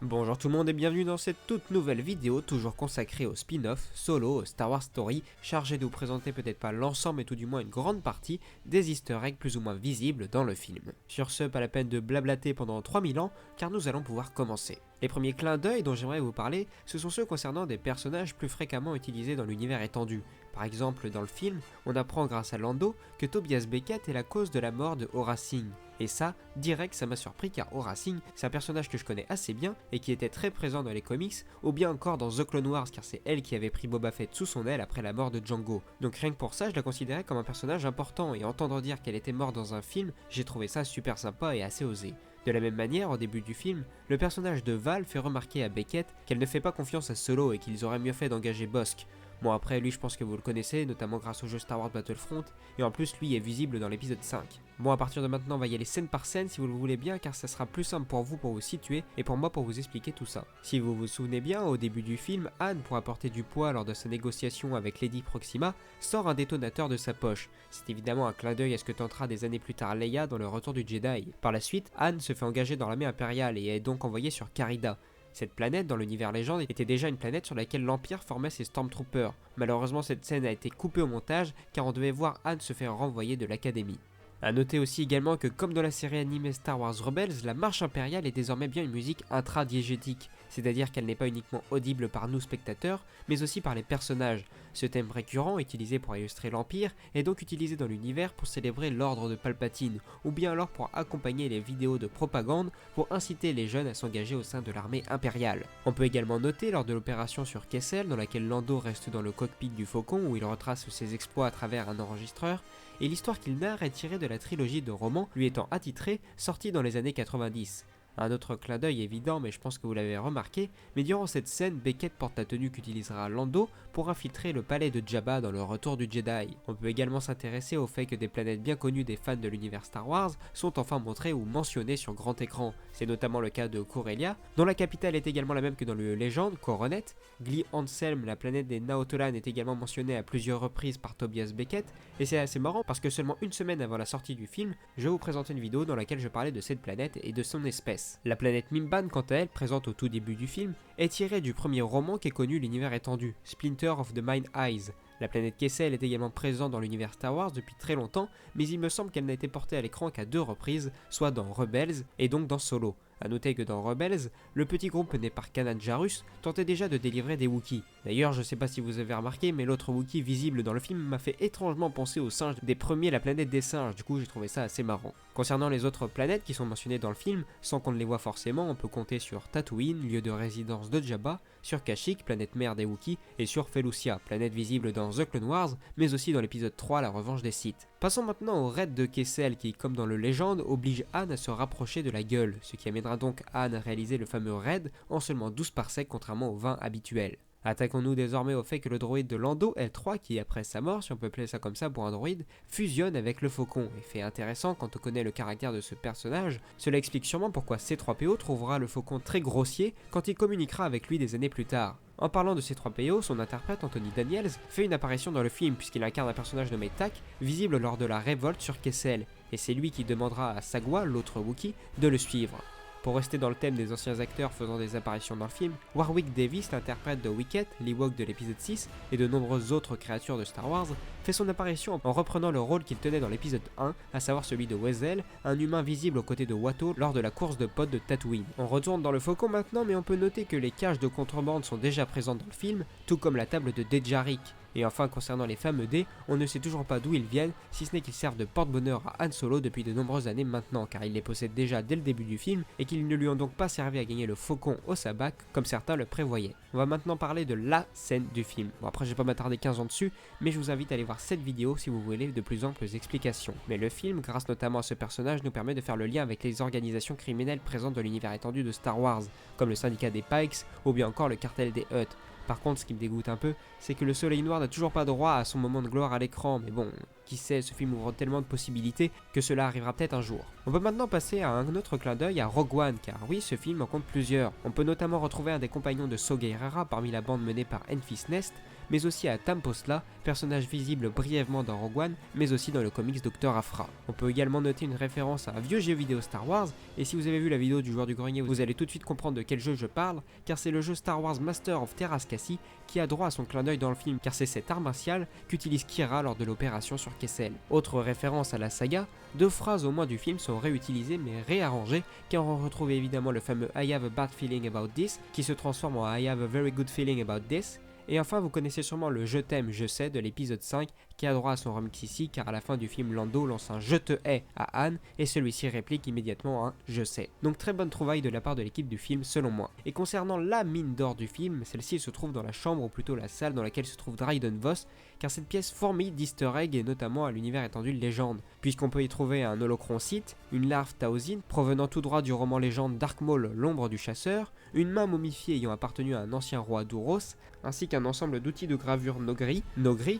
Bonjour tout le monde et bienvenue dans cette toute nouvelle vidéo toujours consacrée au spin-off, Solo, Star Wars Story, chargé de vous présenter peut-être pas l'ensemble mais tout du moins une grande partie des easter eggs plus ou moins visibles dans le film. Sur ce, pas la peine de blablater pendant 3000 ans car nous allons pouvoir commencer. Les premiers clins d'œil dont j'aimerais vous parler, ce sont ceux concernant des personnages plus fréquemment utilisés dans l'univers étendu. Par exemple, dans le film, on apprend grâce à Lando que Tobias Beckett est la cause de la mort de Aurra Singh. Et ça, direct, ça m'a surpris car Aurra Singh, c'est un personnage que je connais assez bien et qui était très présent dans les comics, ou bien encore dans The Clone Wars car c'est elle qui avait pris Boba Fett sous son aile après la mort de Django. Donc rien que pour ça, je la considérais comme un personnage important et entendre dire qu'elle était morte dans un film, j'ai trouvé ça super sympa et assez osé. De la même manière, au début du film, le personnage de Val fait remarquer à Beckett qu'elle ne fait pas confiance à Solo et qu'ils auraient mieux fait d'engager Bossk. Bon après lui je pense que vous le connaissez, notamment grâce au jeu Star Wars Battlefront, et en plus lui est visible dans l'épisode 5. Bon à partir de maintenant on va y aller scène par scène si vous le voulez bien car ça sera plus simple pour vous situer et pour moi pour vous expliquer tout ça. Si vous vous souvenez bien, au début du film, Han pour apporter du poids lors de sa négociation avec Lady Proxima sort un détonateur de sa poche. C'est évidemment un clin d'œil à ce que tentera des années plus tard Leia dans le Retour du Jedi. Par la suite, Han se fait engager dans l'armée impériale et est donc envoyé sur Carida. Cette planète, dans l'univers légende, était déjà une planète sur laquelle l'Empire formait ses Stormtroopers. Malheureusement, cette scène a été coupée au montage car on devait voir Han se faire renvoyer de l'académie. A noter aussi également que comme dans la série animée Star Wars Rebels, la marche impériale est désormais bien une musique intradiégétique, c'est-à-dire qu'elle n'est pas uniquement audible par nous spectateurs, mais aussi par les personnages. Ce thème récurrent, utilisé pour illustrer l'Empire, est donc utilisé dans l'univers pour célébrer l'ordre de Palpatine, ou bien alors pour accompagner les vidéos de propagande pour inciter les jeunes à s'engager au sein de l'armée impériale. On peut également noter lors de l'opération sur Kessel, dans laquelle Lando reste dans le cockpit du Faucon où il retrace ses exploits à travers un enregistreur, et l'histoire qu'il narre est tirée de la trilogie de romans lui étant attitrée, sortie dans les années 90. Un autre clin d'œil évident, mais je pense que vous l'avez remarqué, mais durant cette scène, Beckett porte la tenue qu'utilisera Lando pour infiltrer le palais de Jabba dans le Retour du Jedi. On peut également s'intéresser au fait que des planètes bien connues des fans de l'univers Star Wars sont enfin montrées ou mentionnées sur grand écran. C'est notamment le cas de Corellia, dont la capitale est également la même que dans le Légende, Coronet. Gli Anselm, la planète des Naotolan, est également mentionnée à plusieurs reprises par Tobias Beckett, et c'est assez marrant parce que seulement une semaine avant la sortie du film, je vais vous présenter une vidéo dans laquelle je parlais de cette planète et de son espèce. La planète Mimban, quant à elle, présente au tout début du film, est tirée du premier roman qu'ait connu l'univers étendu, Splinter of the Mind Eyes. La planète Kessel est également présente dans l'univers Star Wars depuis très longtemps, mais il me semble qu'elle n'a été portée à l'écran qu'à 2 reprises, soit dans Rebels et donc dans Solo. A noter que dans Rebels, le petit groupe mené par Kanan Jarrus tentait déjà de délivrer des Wookiees. D'ailleurs, je sais pas si vous avez remarqué, mais l'autre Wookiee visible dans le film m'a fait étrangement penser aux singes des premiers La Planète des Singes, du coup j'ai trouvé ça assez marrant. Concernant les autres planètes qui sont mentionnées dans le film, sans qu'on ne les voit forcément, on peut compter sur Tatooine, lieu de résidence de Jabba, sur Kashyyyk, planète mère des Wookiees, et sur Felucia, planète visible dans The Clone Wars, mais aussi dans l'épisode 3, La Revanche des Sith. Passons maintenant au raid de Kessel qui, comme dans le Légende, oblige Han à se rapprocher de la gueule, ce qui amènera donc Han à réaliser le fameux raid en seulement 12 parsecs contrairement aux 20 habituels. Attaquons-nous désormais au fait que le droïde de Lando, L3, qui après sa mort, si on peut appeler ça comme ça pour un droïde, fusionne avec le Faucon. Et fait intéressant quand on connaît le caractère de ce personnage, cela explique sûrement pourquoi C3PO trouvera le Faucon très grossier quand il communiquera avec lui des années plus tard. En parlant de C3PO, son interprète Anthony Daniels fait une apparition dans le film puisqu'il incarne un personnage nommé Tak, visible lors de la révolte sur Kessel, et c'est lui qui demandera à Sagwa, l'autre Wookiee, de le suivre. Pour rester dans le thème des anciens acteurs faisant des apparitions dans le film, Warwick Davis, l'interprète de Wicket, l'Ewok de l'épisode 6 et de nombreuses autres créatures de Star Wars, fait son apparition en reprenant le rôle qu'il tenait dans l'épisode 1, à savoir celui de Wesell, un humain visible aux côtés de Watto lors de la course de potes de Tatooine. On retourne dans le Faucon maintenant, mais on peut noter que les cages de contrebande sont déjà présentes dans le film, tout comme la table de Dejarik. Et enfin, concernant les fameux dés, on ne sait toujours pas d'où ils viennent, si ce n'est qu'ils servent de porte-bonheur à Han Solo depuis de nombreuses années maintenant, car il les possède déjà dès le début du film, et qu'ils ne lui ont donc pas servi à gagner le Faucon au sabbat, comme certains le prévoyaient. On va maintenant parler de la scène du film. Bon après je vais pas m'attarder 15 ans dessus, mais je vous invite à aller voir cette vidéo si vous voulez de plus amples explications. Mais le film, grâce notamment à ce personnage, nous permet de faire le lien avec les organisations criminelles présentes dans l'univers étendu de Star Wars, comme le syndicat des Pikes, ou bien encore le cartel des Hutt. Par contre, ce qui me dégoûte un peu, c'est que le Soleil Noir n'a toujours pas droit à son moment de gloire à l'écran, mais bon, Qui sait, ce film ouvre tellement de possibilités que cela arrivera peut-être un jour. On peut maintenant passer à un autre clin d'œil à Rogue One, car oui, ce film en compte plusieurs. On peut notamment retrouver un des compagnons de Saw Gerrera parmi la bande menée par Enfys Nest, mais aussi à Tam Postla, personnage visible brièvement dans Rogue One, mais aussi dans le comics Dr. Aphra. On peut également noter une référence à un vieux jeu vidéo Star Wars, et si vous avez vu la vidéo du joueur du grenier, vous allez tout de suite comprendre de quel jeu je parle, car c'est le jeu Star Wars Master of Teräs Käsi qui a droit à son clin d'œil dans le film, car c'est cet art martial qu'utilise Qi'ra lors de l'opération sur Kessel. Autre référence à la saga, 2 phrases au moins du film sont réutilisées mais réarrangées, car on retrouve évidemment le fameux I have a bad feeling about this, qui se transforme en I have a very good feeling about this. Et enfin, vous connaissez sûrement le Je t'aime, je sais de l'épisode 5 qui a droit à son remix ici, car à la fin du film, Lando lance un Je te hais à Han et celui-ci réplique immédiatement un Je sais. Donc très bonne trouvaille de la part de l'équipe du film selon moi. Et concernant la mine d'or du film, celle-ci se trouve dans la chambre ou plutôt la salle dans laquelle se trouve Dryden Voss, car cette pièce fourmille d'easter eggs et notamment à l'univers étendu de Légende, puisqu'on peut y trouver un holocron Sith, une larve Taosin provenant tout droit du roman Légende Dark Maul, l'ombre du chasseur, une main momifiée ayant appartenu à un ancien roi d'Ouros, ainsi qu'un ensemble d'outils de gravure Nogri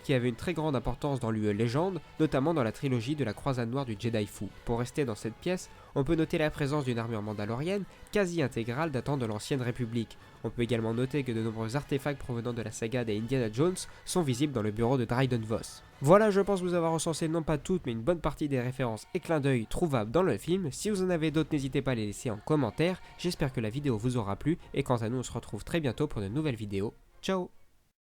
qui avait une très grande importance dans l'UE Légende, notamment dans la trilogie de la croisade noire du Jedi Fu. Pour rester dans cette pièce, on peut noter la présence d'une armure mandalorienne quasi intégrale datant de l'ancienne République. On peut également noter que de nombreux artefacts provenant de la saga des Indiana Jones sont visibles dans le bureau de Dryden Voss. Voilà, je pense vous avoir recensé non pas toutes mais une bonne partie des références et clins d'œil trouvables dans le film. Si vous en avez d'autres, n'hésitez pas à les laisser en commentaire. J'espère que la vidéo vous aura plu et quant à nous, on se retrouve très bientôt pour de nouvelles vidéos. Ciao!